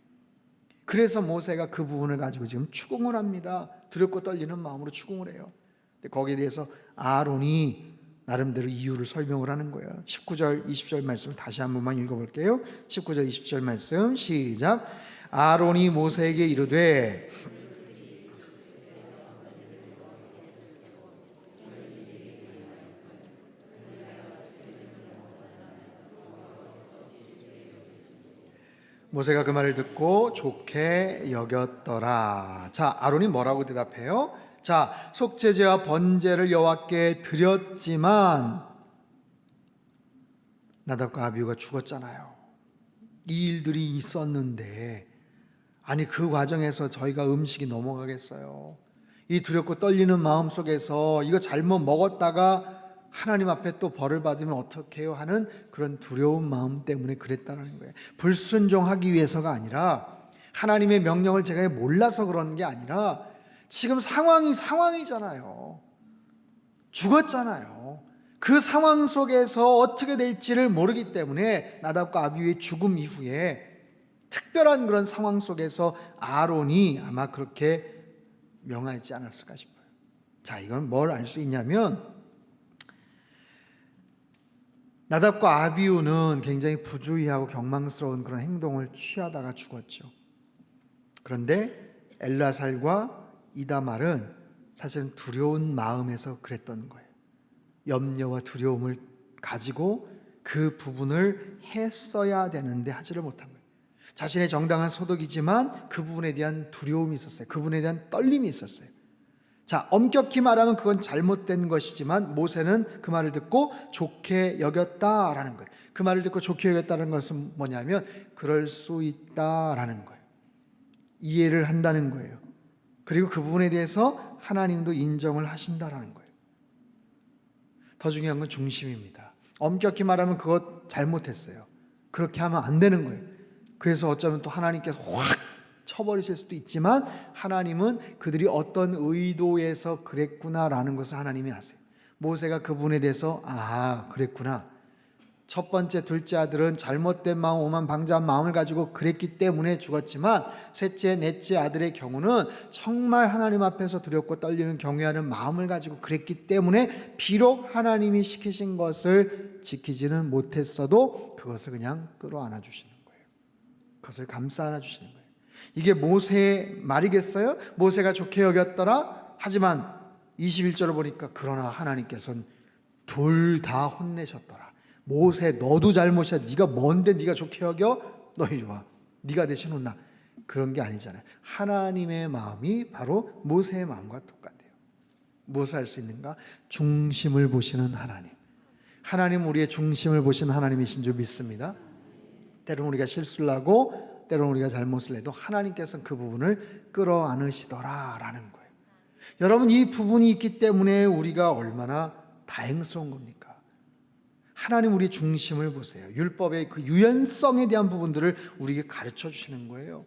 그래서 모세가 그 부분을 가지고 지금 추궁을 합니다. 두렵고 떨리는 마음으로 추궁을 해요. 근데 거기에 대해서 아론이 나름대로 이유를 설명을 하는 거예요. 19절 20절 말씀 다시 한 번만 읽어볼게요. 19절 20절 말씀 시작. 아론이 모세에게 이르되 모세가 그 말을 듣고 좋게 여겼더라. 자, 아론이 뭐라고 대답해요? 자, 속죄제와 번제를 여호와께 드렸지만 나답과 아비후가 죽었잖아요. 이 일들이 있었는데 아니 그 과정에서 저희가 음식이 넘어가겠어요? 이 두렵고 떨리는 마음 속에서 이거 잘못 먹었다가 하나님 앞에 또 벌을 받으면 어떡해요 하는 그런 두려운 마음 때문에 그랬다는 거예요. 불순종하기 위해서가 아니라, 하나님의 명령을 제가 몰라서 그런 게 아니라 지금 상황이잖아요. 죽었잖아요. 그 상황 속에서 어떻게 될지를 모르기 때문에 나답과 아비후의 죽음 이후에 특별한 그런 상황 속에서 아론이 아마 그렇게 명하지 않았을까 싶어요. 자, 이건 뭘 알 수 있냐면 나답과 아비후는 굉장히 부주의하고 경망스러운 그런 행동을 취하다가 죽었죠. 그런데 엘라살과 이다말은 사실은 두려운 마음에서 그랬던 거예요. 염려와 두려움을 가지고 그 부분을 했어야 되는데 하지를 못한 거예요. 자신의 정당한 소득이지만 그 부분에 대한 두려움이 있었어요. 그 부분에 대한 떨림이 있었어요. 자, 엄격히 말하면 그건 잘못된 것이지만 모세는 그 말을 듣고 좋게 여겼다라는 거예요. 그 말을 듣고 좋게 여겼다는 것은 뭐냐면 그럴 수 있다라는 거예요. 이해를 한다는 거예요. 그리고 그 부분에 대해서 하나님도 인정을 하신다라는 거예요. 더 중요한 건 중심입니다. 엄격히 말하면 그것 잘못했어요. 그렇게 하면 안 되는 거예요. 그래서 어쩌면 또 하나님께서 확 쳐버리실 수도 있지만 하나님은 그들이 어떤 의도에서 그랬구나라는 것을 하나님이 아세요. 모세가 그 부분에 대해서 그랬구나. 첫 번째, 둘째 아들은 잘못된 마음, 오만방자한 마음을 가지고 그랬기 때문에 죽었지만 셋째, 넷째 아들의 경우는 정말 하나님 앞에서 두렵고 떨리는 경외하는 마음을 가지고 그랬기 때문에 비록 하나님이 시키신 것을 지키지는 못했어도 그것을 그냥 끌어안아 주시는 거예요. 그것을 감싸 안아 주시는 거예요. 이게 모세의 말이겠어요? 모세가 좋게 여겼더라. 하지만 21절을 보니까 그러나 하나님께서는 둘 다 혼내셨더라. 모세, 너도 잘못이야. 네가 뭔데 네가 좋게 여겨? 너 이리 와. 네가 대신 혼나. 그런 게 아니잖아요. 하나님의 마음이 바로 모세의 마음과 똑같아요. 무엇을 할 수 있는가? 중심을 보시는 하나님. 하나님, 우리의 중심을 보시는 하나님이신 줄 믿습니다. 때로는 우리가 실수를 하고 때로는 우리가 잘못을 해도 하나님께서는 그 부분을 끌어안으시더라라는 거예요. 여러분, 이 부분이 있기 때문에 우리가 얼마나 다행스러운 겁니까? 하나님, 우리 중심을 보세요. 율법의 그 유연성에 대한 부분들을 우리에게 가르쳐 주시는 거예요.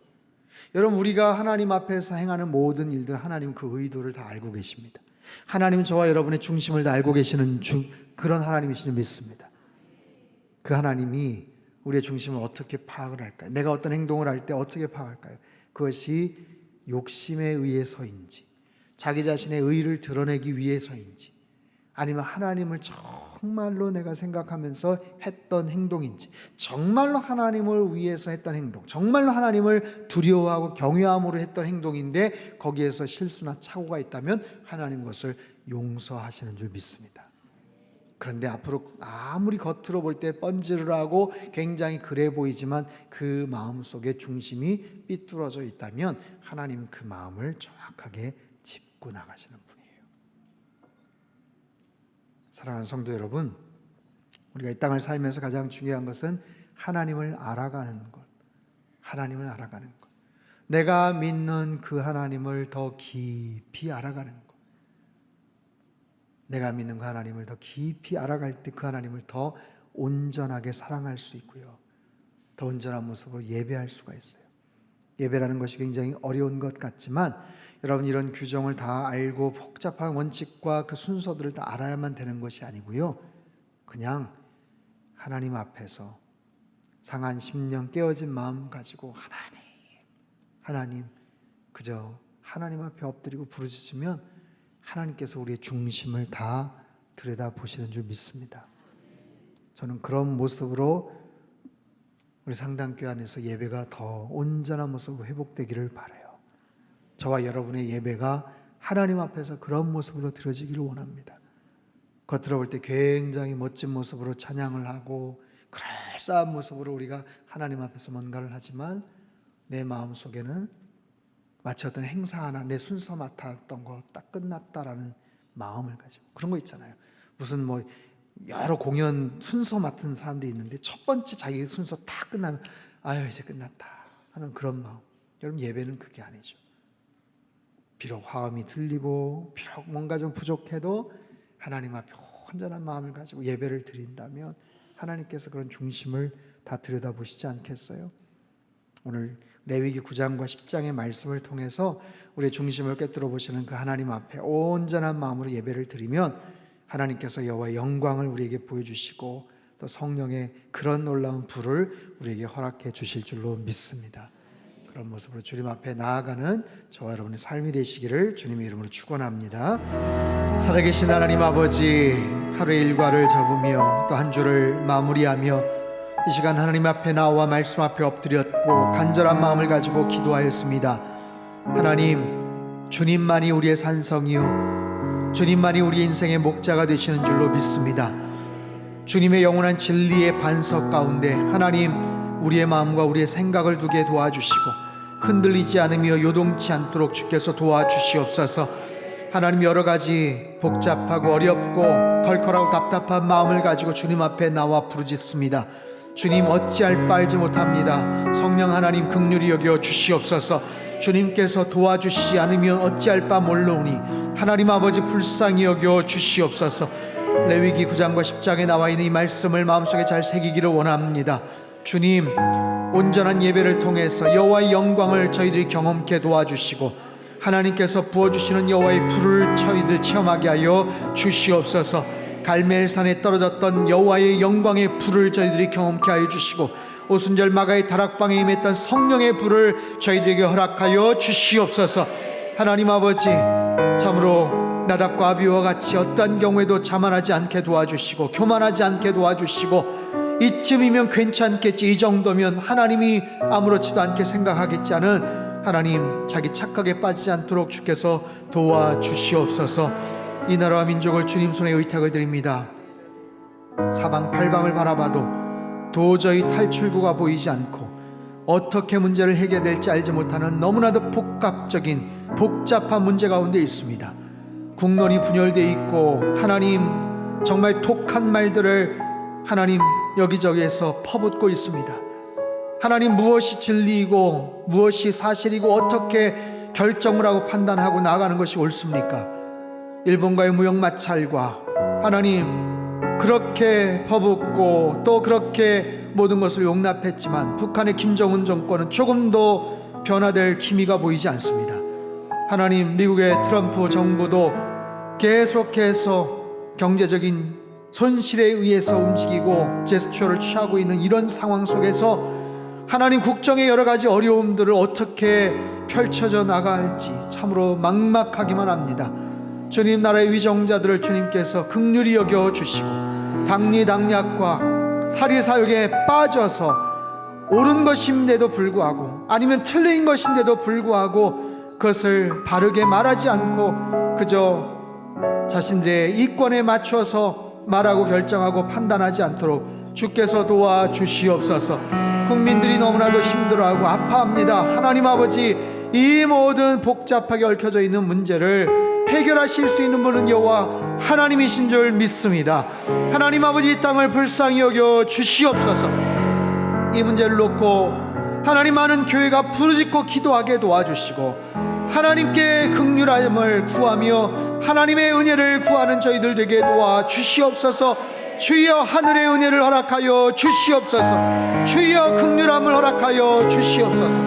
여러분, 우리가 하나님 앞에서 행하는 모든 일들, 하나님 그 의도를 다 알고 계십니다. 하나님은 저와 여러분의 중심을 다 알고 계시는 그런 하나님이신 줄 믿습니다. 그 하나님이 우리의 중심을 어떻게 파악을 할까요? 내가 어떤 행동을 할 때 어떻게 파악할까요? 그것이 욕심에 의해서인지, 자기 자신의 의를 드러내기 위해서인지, 아니면 하나님을 정말로 내가 생각하면서 했던 행동인지, 정말로 하나님을 위해서 했던 행동, 정말로 하나님을 두려워하고 경외함으로 했던 행동인데 거기에서 실수나 착오가 있다면 하나님 것을 용서하시는 줄 믿습니다. 그런데 앞으로 아무리 겉으로 볼 때 번지르르하고 굉장히 그래 보이지만 그 마음속에 중심이 삐뚤어져 있다면 하나님 그 마음을 정확하게 짚고 나가시는 분이에요. 사랑하는 성도 여러분, 우리가 이 땅을 살면서 가장 중요한 것은 하나님을 알아가는 것. 하나님을 알아가는 것. 내가 믿는 그 하나님을 더 깊이 알아가는 것. 내가 믿는 그 하나님을 더 깊이 알아갈 때 그 하나님을 더 온전하게 사랑할 수 있고요. 더 온전한 모습으로 예배할 수가 있어요. 예배라는 것이 굉장히 어려운 것 같지만 여러분, 이런 규정을 다 알고 복잡한 원칙과 그 순서들을 다 알아야만 되는 것이 아니고요. 그냥 하나님 앞에서 상한 심령 깨어진 마음 가지고 하나님 그저 하나님 앞에 엎드리고 부르짖으면 하나님께서 우리의 중심을 다 들여다보시는 줄 믿습니다. 저는 그런 모습으로 우리 상당교회 안에서 예배가 더 온전한 모습으로 회복되기를 바라요. 저와 여러분의 예배가 하나님 앞에서 그런 모습으로 드려지기를 원합니다. 겉으로 볼 때 굉장히 멋진 모습으로 찬양을 하고 그럴싸한 모습으로 우리가 하나님 앞에서 뭔가를 하지만 내 마음속에는 마치 어떤 행사 하나, 내 순서 맡았던 거 딱 끝났다라는 마음을 가지고, 그런 거 있잖아요. 무슨 뭐 여러 공연 순서 맡은 사람들이 있는데 첫 번째 자기 순서 다 끝나면 아유 이제 끝났다 하는 그런 마음. 여러분, 예배는 그게 아니죠. 비록 화음이 들리고 비록 뭔가 좀 부족해도 하나님 앞에 온전한 마음을 가지고 예배를 드린다면 하나님께서 그런 중심을 다 들여다보시지 않겠어요? 오늘 레위기 9장과 10장의 말씀을 통해서 우리의 중심을 꿰뚫어 보시는 그 하나님 앞에 온전한 마음으로 예배를 드리면 하나님께서 여호와의 영광을 우리에게 보여주시고 또 성령의 그런 놀라운 불을 우리에게 허락해 주실 줄로 믿습니다. 그런 모습으로 주님 앞에 나아가는 저와 여러분의 삶이 되시기를 주님의 이름으로 축원합니다. 살아계신 하나님 아버지, 하루의 일과를 접으며 또 한 주를 마무리하며 이 시간 하나님 앞에 나와 말씀 앞에 엎드렸고 간절한 마음을 가지고 기도하였습니다. 하나님, 주님만이 우리의 산성이요 주님만이 우리 인생의 목자가 되시는 줄로 믿습니다. 주님의 영원한 진리의 반석 가운데 하나님, 우리의 마음과 우리의 생각을 두게 도와주시고 흔들리지 않으며 요동치 않도록 주께서 도와주시옵소서. 하나님, 여러 가지 복잡하고 어렵고 컬컬하고 답답한 마음을 가지고 주님 앞에 나와 부르짖습니다. 주님, 어찌할 바 알지 못합니다. 성령 하나님, 긍휼히 여겨 주시옵소서. 주님께서 도와주시지 않으면 어찌할 바 몰라오니 하나님 아버지, 불쌍히 여겨 주시옵소서. 레위기 9장과 10장에 나와 있는 이 말씀을 마음속에 잘 새기기를 원합니다. 주님, 온전한 예배를 통해서 여호와의 영광을 저희들이 경험케 도와주시고 하나님께서 부어주시는 여호와의 불을 저희들 체험하게 하여 주시옵소서. 갈멜산에 떨어졌던 여호와의 영광의 불을 저희들이 경험케 하여 주시고 오순절 마가의 다락방에 임했던 성령의 불을 저희들에게 허락하여 주시옵소서. 하나님 아버지, 참으로 나답과 아비후와 같이 어떠한 경우에도 자만하지 않게 도와주시고 교만하지 않게 도와주시고 이쯤이면 괜찮겠지, 이 정도면 하나님이 아무렇지도 않게 생각하겠지 하는 하나님, 자기 착각에 빠지지 않도록 주께서 도와주시옵소서. 이 나라와 민족을 주님 손에 의탁을 드립니다. 사방팔방을 바라봐도 도저히 탈출구가 보이지 않고 어떻게 문제를 해결될지 알지 못하는 너무나도 복잡한 문제 가운데 있습니다. 국론이 분열되어 있고 하나님, 정말 독한 말들을 하나님 여기저기에서 퍼붓고 있습니다. 하나님, 무엇이 진리이고 무엇이 사실이고 어떻게 결정을 하고 판단하고 나아가는 것이 옳습니까? 일본과의 무역 마찰과 하나님, 그렇게 퍼붓고 또 그렇게 모든 것을 용납했지만 북한의 김정은 정권은 조금도 변화될 기미가 보이지 않습니다. 하나님, 미국의 트럼프 정부도 계속해서 경제적인 손실에 의해서 움직이고 제스처를 취하고 있는 이런 상황 속에서 하나님, 국정의 여러 가지 어려움들을 어떻게 펼쳐져 나갈지 참으로 막막하기만 합니다. 주님, 나라의 위정자들을 주님께서 긍휼히 여겨 주시고 당리당략과 사리사욕에 빠져서 옳은 것인데도 불구하고 아니면 틀린 것인데도 불구하고 그것을 바르게 말하지 않고 그저 자신들의 이권에 맞춰서 말하고 결정하고 판단하지 않도록 주께서 도와주시옵소서. 국민들이 너무나도 힘들어하고 아파합니다. 하나님 아버지, 이 모든 복잡하게 얽혀져 있는 문제를 해결하실 수 있는 분은 여호와 하나님이신 줄 믿습니다. 하나님 아버지 이 땅을 불쌍히 여겨 주시옵소서. 이 문제를 놓고 하나님 많은 교회가 부르짖고 기도하게 도와주시고 하나님께 긍휼함을 구하며 하나님의 은혜를 구하는 저희들 되게 도와주시옵소서. 주여 하늘의 은혜를 허락하여 주시옵소서. 주여 긍휼함을 허락하여 주시옵소서.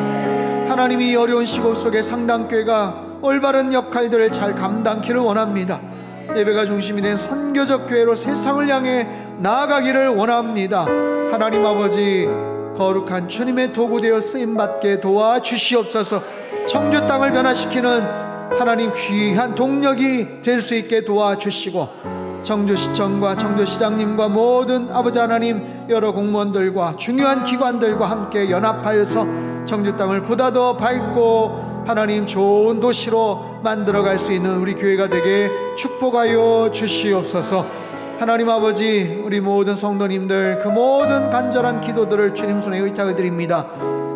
하나님이 어려운 시국 속에 상당교회가 올바른 역할들을 잘 감당키를 원합니다. 예배가 중심이 된 선교적 교회로 세상을 향해 나아가기를 원합니다. 하나님 아버지 거룩한 주님의 도구 되어 쓰임받게 도와주시옵소서. 청주 땅을 변화시키는 하나님 귀한 동력이 될 수 있게 도와주시고 청주시청과 청주시장님과 모든 아버지 하나님 여러 공무원들과 중요한 기관들과 함께 연합하여서 청주 땅을 보다 더 밝고 하나님 좋은 도시로 만들어갈 수 있는 우리 교회가 되게 축복하여 주시옵소서. 하나님 아버지 우리 모든 성도님들 그 모든 간절한 기도들을 주님 손에 의탁을 드립니다.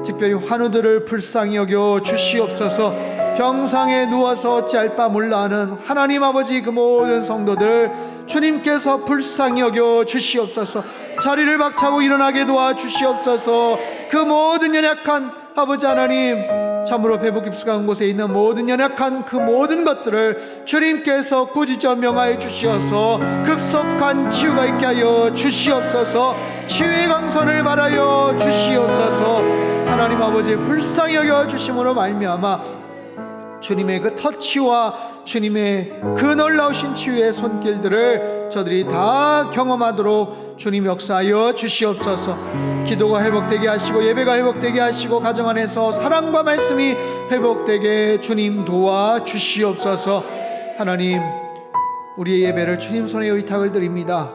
특별히 환우들을 불쌍히 여겨 주시옵소서. 병상에 누워서 어찌할 바 몰라 하는 하나님 아버지 그 모든 성도들 주님께서 불쌍히 여겨 주시옵소서. 자리를 박차고 일어나게 도와주시옵소서. 그 모든 연약한 아버지 하나님 참으로 배부 깊숙한 곳에 있는 모든 연약한 그 모든 것들을 주님께서 꾸짖어 명하여 주시어서 급속한 치유가 있게 하여 주시옵소서. 치유의 강선을 바라여 주시옵소서. 하나님 아버지 불쌍히 여겨 주심으로 말미암아 주님의 그 터치와 주님의 그 놀라우신 치유의 손길들을 저들이 다 경험하도록 주님 역사하여 주시옵소서. 기도가 회복되게 하시고 예배가 회복되게 하시고 가정 안에서 사랑과 말씀이 회복되게 주님 도와주시옵소서. 하나님 우리의 예배를 주님 손에 의탁을 드립니다.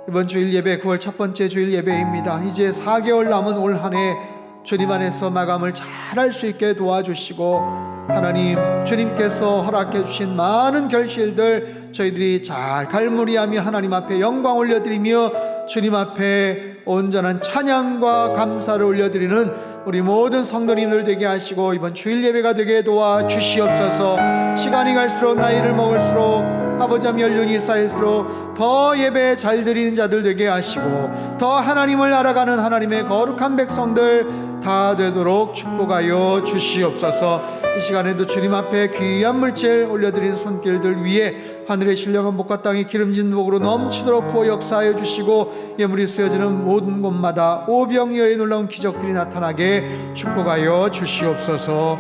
이번 주일 예배 9월 첫 번째 주일 예배입니다. 이제 4개월 남은 올 한 해 주님 안에서 마감을 잘할 수 있게 도와주시고 하나님 주님께서 허락해 주신 많은 결실들 저희들이 잘 갈무리하며 하나님 앞에 영광 올려드리며 주님 앞에 온전한 찬양과 감사를 올려드리는 우리 모든 성도님들 되게 하시고 이번 주일 예배가 되게 도와주시옵소서. 시간이 갈수록 나이를 먹을수록 아버지와 연륜이 쌓일수록 더 예배 잘 드리는 자들 되게 하시고 더 하나님을 알아가는 하나님의 거룩한 백성들 다 되도록 축복하여 주시옵소서. 이 시간에도 주님 앞에 귀한 물질 올려드리는 손길들 위에 하늘의 신령한 복과 땅이 기름진 복으로 넘치도록 부어 역사하여 주시고 예물이 쓰여지는 모든 곳마다 오병이어의 놀라운 기적들이 나타나게 축복하여 주시옵소서.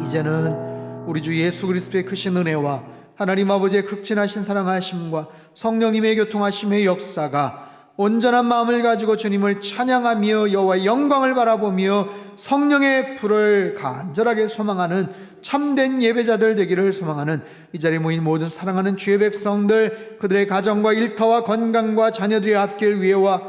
이제는 우리 주 예수 그리스도의 크신 은혜와 하나님 아버지의 극진하신 사랑하심과 성령님의 교통하심의 역사가 온전한 마음을 가지고 주님을 찬양하며 여호와의 영광을 바라보며 성령의 불을 간절하게 소망하는 참된 예배자들 되기를 소망하는 이 자리에 모인 모든 사랑하는 주의 백성들 그들의 가정과 일터와 건강과 자녀들의 앞길 위에와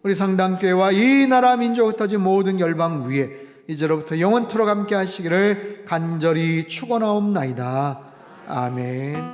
우리 상당교회와 이 나라 민족 흩어진 모든 열방 위에 이제로부터 영원토록 함께 하시기를 간절히 축원하옵나이다. 아멘.